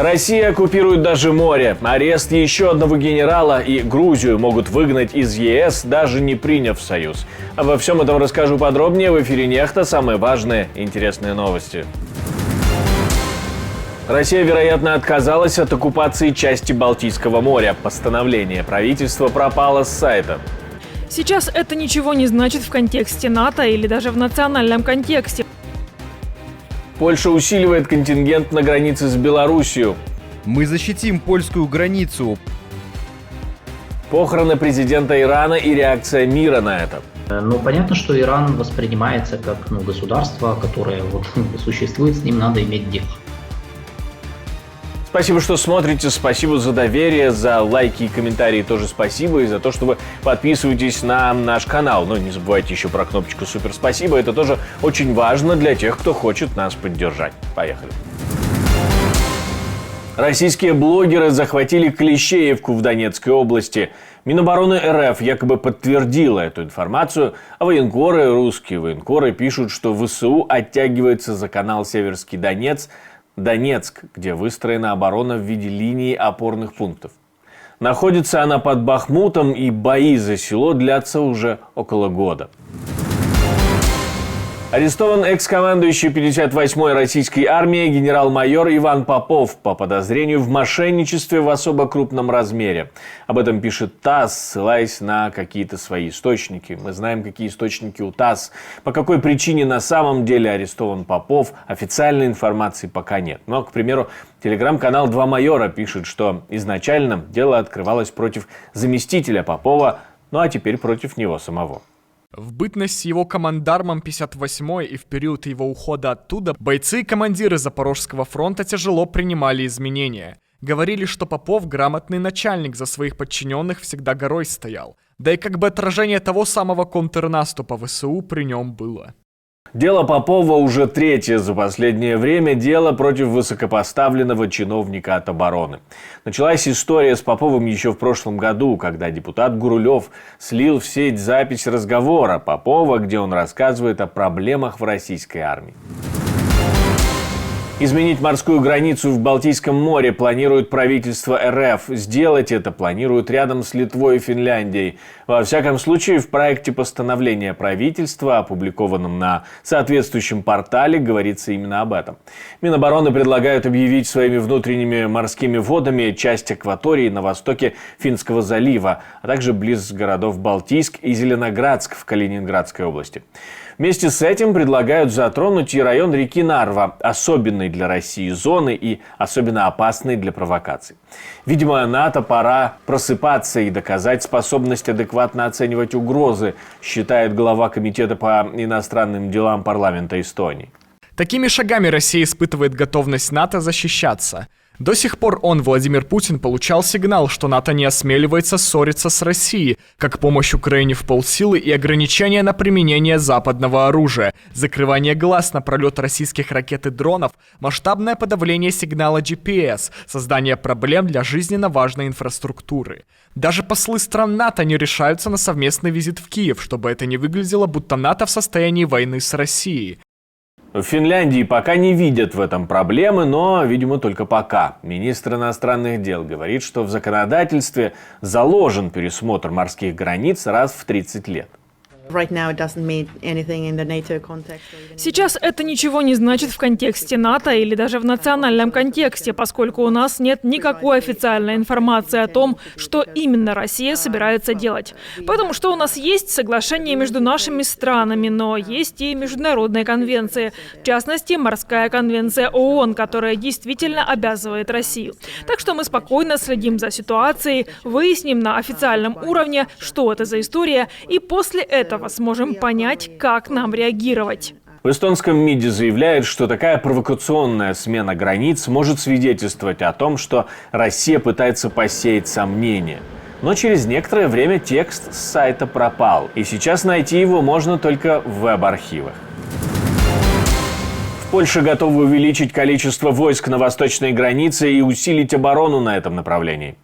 Россия оккупирует даже море. Арест еще одного генерала и Грузию могут выгнать из ЕС, даже не приняв союз. Обо всем этом расскажу подробнее в эфире «Нехта». Самые важные и интересные новости. Россия, вероятно, отказалась от оккупации части Балтийского моря. Постановление правительства пропало с сайта. Сейчас это ничего не значит в контексте НАТО или даже в национальном контексте. Польша усиливает контингент на границе с Белоруссией. Мы защитим польскую границу. Похороны президента Ирана и реакция мира на это. Понятно, что Иран воспринимается как государство, которое существует, с ним надо иметь дело. Спасибо, что смотрите, спасибо за доверие, за лайки и комментарии тоже спасибо, и за то, что вы подписываетесь на наш канал. Но не забывайте еще про кнопочку «Супер спасибо», это тоже очень важно для тех, кто хочет нас поддержать. Поехали. Российские блогеры захватили Клещеевку в Донецкой области. Минобороны РФ якобы подтвердила эту информацию, а русские военкоры пишут, что ВСУ оттягивается за канал Северский Донецк, где выстроена оборона в виде линии опорных пунктов. Находится она под Бахмутом, и бои за село длятся уже около года. Арестован экс-командующий 58-й российской армии генерал-майор Иван Попов по подозрению в мошенничестве в особо крупном размере. Об этом пишет ТАСС, ссылаясь на какие-то свои источники. Мы знаем, какие источники у ТАСС. По какой причине на самом деле арестован Попов, официальной информации пока нет. Но, к примеру, телеграм-канал «Два майора» пишет, что изначально дело открывалось против заместителя Попова, ну а теперь против него самого. В бытность его командармом 58-й и в период его ухода оттуда бойцы и командиры Запорожского фронта тяжело принимали изменения. Говорили, что Попов грамотный начальник, за своих подчиненных всегда горой стоял. Да и как бы отражение того самого контрнаступа ВСУ при нем было. Дело Попова уже третье за последнее время дело против высокопоставленного чиновника от обороны. Началась история с Поповым еще в прошлом году, когда депутат Гурулев слил в сеть запись разговора Попова, где он рассказывает о проблемах в российской армии. Изменить морскую границу в Балтийском море планирует правительство РФ. Сделать это планируют рядом с Литвой и Финляндией. Во всяком случае, в проекте постановления правительства, опубликованном на соответствующем портале, говорится именно об этом. Минобороны предлагают объявить своими внутренними морскими водами часть акватории на востоке Финского залива, а также близ городов Балтийск и Зеленоградск в Калининградской области. Вместе с этим предлагают затронуть и район реки Нарва, особенной для России зоны и особенно опасной для провокаций. Видимо, НАТО пора просыпаться и доказать способность адекватно оценивать угрозы, считает глава Комитета по иностранным делам парламента Эстонии. Такими шагами Россия испытывает готовность НАТО защищаться. До сих пор Владимир Путин, получал сигнал, что НАТО не осмеливается ссориться с Россией, как помощь Украине в полсилы и ограничения на применение западного оружия, закрывание глаз на пролет российских ракет и дронов, масштабное подавление сигнала GPS, создание проблем для жизненно важной инфраструктуры. Даже послы стран НАТО не решаются на совместный визит в Киев, чтобы это не выглядело, будто НАТО в состоянии войны с Россией. В Финляндии пока не видят в этом проблемы, но, видимо, только пока. Министр иностранных дел говорит, что в законодательстве заложен пересмотр морских границ раз в 30 лет. Сейчас это ничего не значит в контексте НАТО или даже в национальном контексте, поскольку у нас нет никакой официальной информации о том, что именно Россия собирается делать. Потому что у нас есть соглашение между нашими странами, но есть и международные конвенции. В частности, морская конвенция ООН, которая действительно обязывает Россию. Так что мы спокойно следим за ситуацией, выясним на официальном уровне, что это за история, и после этого сможем понять, как нам реагировать. В эстонском МИДе заявляют, что такая провокационная смена границ может свидетельствовать о том, что Россия пытается посеять сомнения. Но через некоторое время текст с сайта пропал, и сейчас найти его можно только в веб-архивах. В Польше готовы увеличить количество войск на восточной границе и усилить оборону на этом направлении.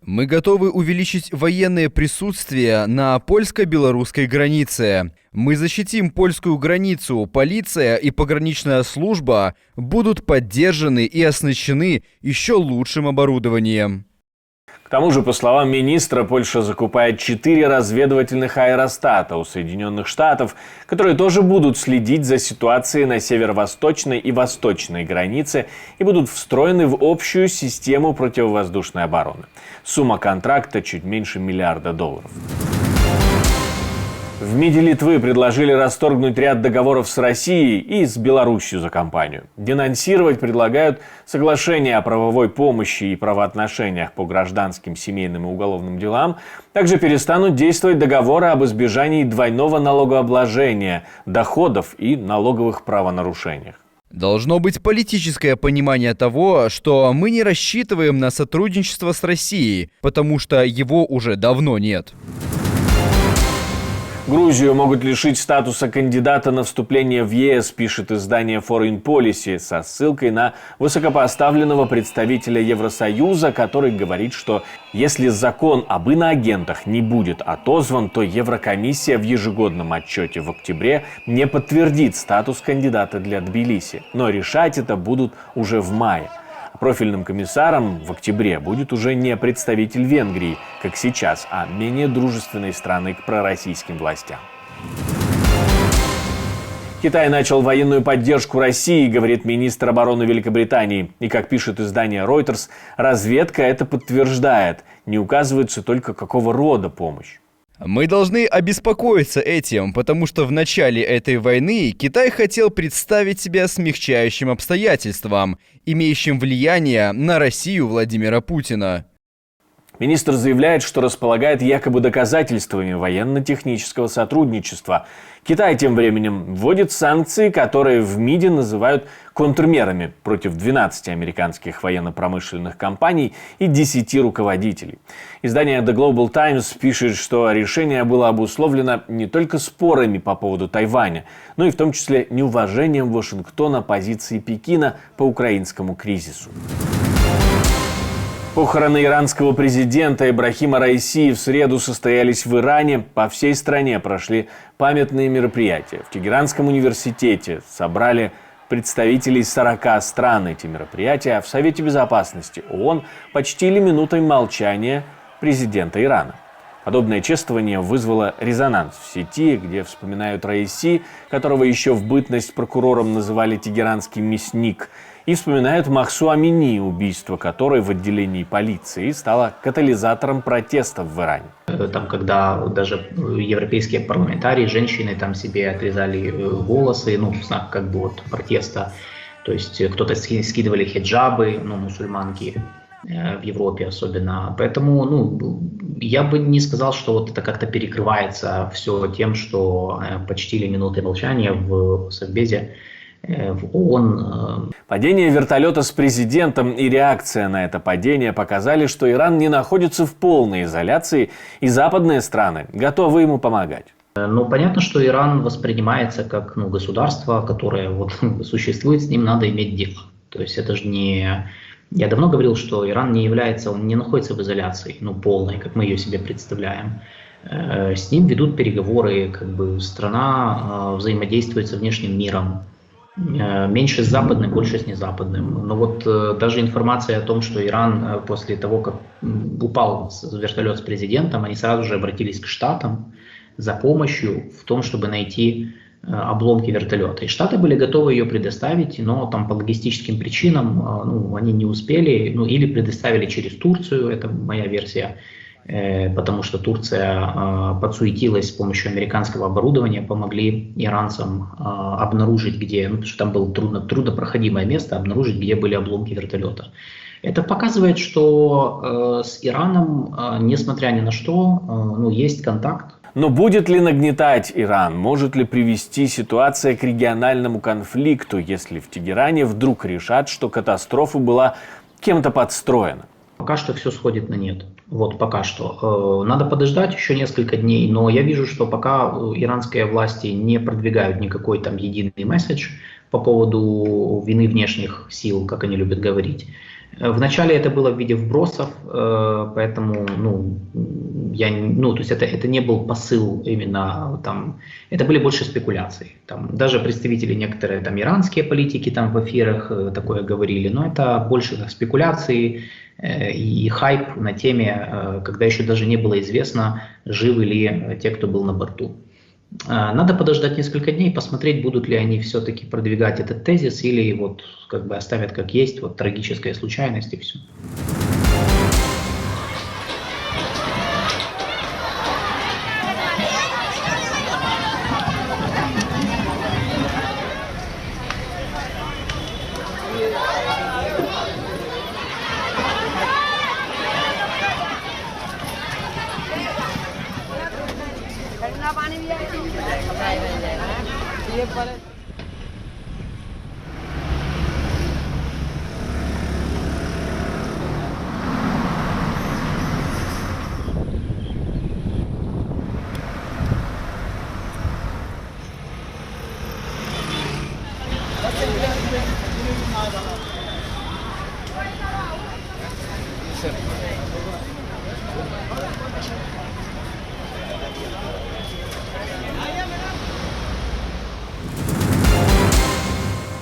Мы готовы увеличить военное присутствие на польско-белорусской границе. Мы защитим польскую границу. Полиция и пограничная служба будут поддержаны и оснащены еще лучшим оборудованием. К тому же, по словам министра, Польша закупает 4 разведывательных аэростата у Соединенных Штатов, которые тоже будут следить за ситуацией на северо-восточной и восточной границе и будут встроены в общую систему противовоздушной обороны. Сумма контракта чуть меньше $1 миллиарда. В МИДе Литвы предложили расторгнуть ряд договоров с Россией и с Беларусью за компанию. Денонсировать предлагают соглашения о правовой помощи и правоотношениях по гражданским, семейным и уголовным делам. Также перестанут действовать договоры об избежании двойного налогообложения, доходов и налоговых правонарушениях. Должно быть политическое понимание того, что мы не рассчитываем на сотрудничество с Россией, потому что его уже давно нет. Грузию могут лишить статуса кандидата на вступление в ЕС, пишет издание Foreign Policy, со ссылкой на высокопоставленного представителя Евросоюза, который говорит, что если закон об иноагентах не будет отозван, то Еврокомиссия в ежегодном отчете в октябре не подтвердит статус кандидата для Тбилиси. Но решать это будут уже в мае. Профильным комиссаром в октябре будет уже не представитель Венгрии, как сейчас, а менее дружественной страны к пророссийским властям. Китай начал военную поддержку России, говорит министр обороны Великобритании. И, как пишет издание Reuters, разведка это подтверждает. Не указывается только, какого рода помощь. Мы должны обеспокоиться этим, потому что в начале этой войны Китай хотел представить себя смягчающим обстоятельством, имеющим влияние на Россию Владимира Путина. Министр заявляет, что располагает якобы доказательствами военно-технического сотрудничества. Китай тем временем вводит санкции, которые в МИДе называют контрмерами против 12 американских военно-промышленных компаний и 10 руководителей. Издание The Global Times пишет, что решение было обусловлено не только спорами по поводу Тайваня, но и в том числе неуважением Вашингтона позиции Пекина по украинскому кризису. Похороны иранского президента Ибрахима Раиси в среду состоялись в Иране. По всей стране прошли памятные мероприятия. В Тегеранском университете собрали представителей 40 стран. Эти мероприятия, а в Совете Безопасности ООН почтили минутой молчания президента Ирана. Подобное чествование вызвало резонанс в сети, где вспоминают Раиси, которого еще в бытность прокурором называли «тегеранский мясник», и вспоминают Махсу Амини, убийство которой в отделении полиции стало катализатором протестов в Иране. Там, когда даже европейские парламентарии, женщины там себе отрезали волосы, в знак как бы вот протеста. То есть кто-то скидывали хиджабы, мусульманки в Европе особенно. Поэтому, я бы не сказал, что вот это как-то перекрывается все тем, что почтили минуты молчания в Совбезе, в ООН. Падение вертолета с президентом и реакция на это падение показали, что Иран не находится в полной изоляции, и западные страны готовы ему помогать. Понятно, что Иран воспринимается как государство, которое существует, с ним надо иметь дело. То есть это же не... Я давно говорил, что Иран он не находится в изоляции, полной, как мы ее себе представляем. С ним ведут переговоры, страна взаимодействует со внешним миром. Меньше с западным, больше с незападным. Но даже информация о том, что Иран после того, как упал вертолет с президентом, они сразу же обратились к Штатам за помощью в том, чтобы найти обломки вертолета. И Штаты были готовы ее предоставить, но там по логистическим причинам они не успели, или предоставили через Турцию, это моя версия, потому что Турция подсуетилась с помощью американского оборудования, помогли иранцам обнаружить, где, потому что там было труднопроходимое место, обнаружить, где были обломки вертолета. Это показывает, что с Ираном, несмотря ни на что, есть контакт. Но будет ли нагнетать Иран? Может ли привести ситуация к региональному конфликту, если в Тегеране вдруг решат, что катастрофа была кем-то подстроена? Пока что все сходит на нет. Пока что. Надо подождать еще несколько дней, но я вижу, что пока иранские власти не продвигают никакой там единый месседж по поводу вины внешних сил, как они любят говорить, Вначале это было в виде вбросов, поэтому, то есть это не был посыл именно там, это были больше спекуляции. Там, даже представители некоторые там иранские политики там в эфирах такое говорили, но это больше спекуляции и хайп на теме, когда еще даже не было известно, живы ли те, кто был на борту. Надо подождать несколько дней, посмотреть, будут ли они все-таки продвигать этот тезис или вот как бы оставят как есть, вот трагическая случайность и все.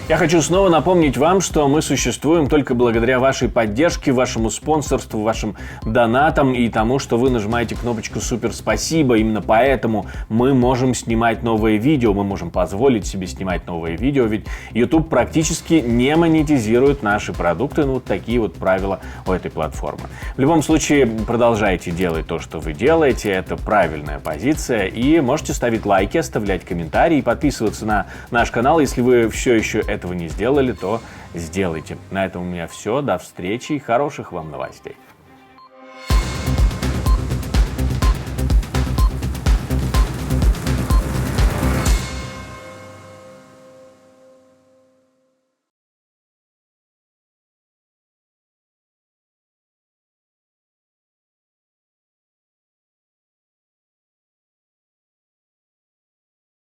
Я хочу снова напомнить вам, что мы существуем только благодаря вашей поддержке, вашему спонсорству, вашим донатам и тому, что вы нажимаете кнопочку «Супер спасибо». Именно поэтому мы можем снимать новые видео, мы можем позволить себе снимать новые видео, ведь YouTube практически не монетизирует наши продукты. Вот такие вот правила у этой платформы. В любом случае, продолжайте делать то, что вы делаете, это правильная позиция, и можете ставить лайки, оставлять комментарии и подписываться на наш канал, если вы все еще этого не сделали, то сделайте. На этом у меня все. До встречи и хороших вам новостей.